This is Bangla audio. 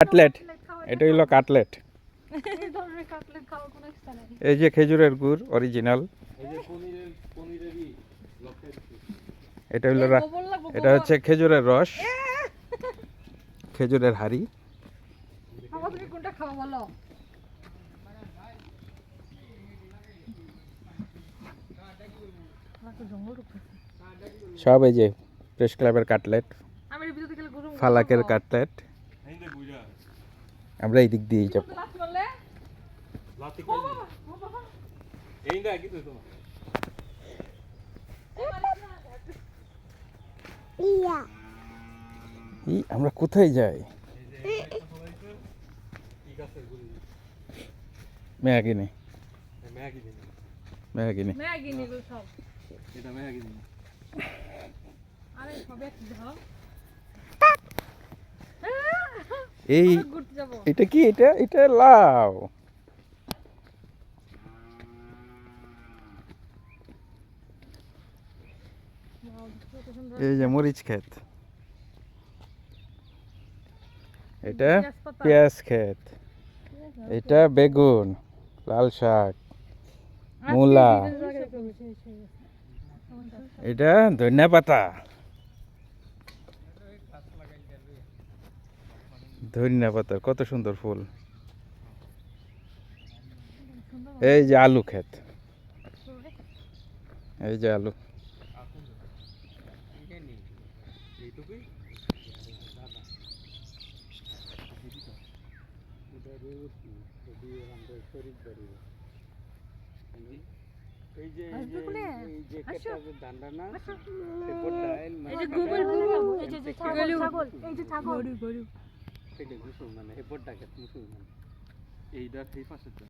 কাটলেট, এটা হলো কাটলেট। এই যে খেজুরের গুড় অরিজিনাল। এটা হলো এটা হচ্ছে খেজুরের রস, খেজুরের হাড়ি। সব এই যে প্রেস ক্লাবের কাটলেট, ফালাকের কাটলেট। আমরা এই দিক দিয়ে যাব। আমরা কোথায় যাই? ম্যাগিনি ম্যাগিনি এই এটা কি? এটা এটা লাউ। এই যে মরিচ ক্ষেত, এটা পেঁয়াজ ক্ষেত, এটা বেগুন, লাল শাক, মূলা, এটা ধনিয়া পাতা, ধনিয়া পাতার কত সুন্দর ফুল। এই যে আলু ক্ষেত, এই যে আলু।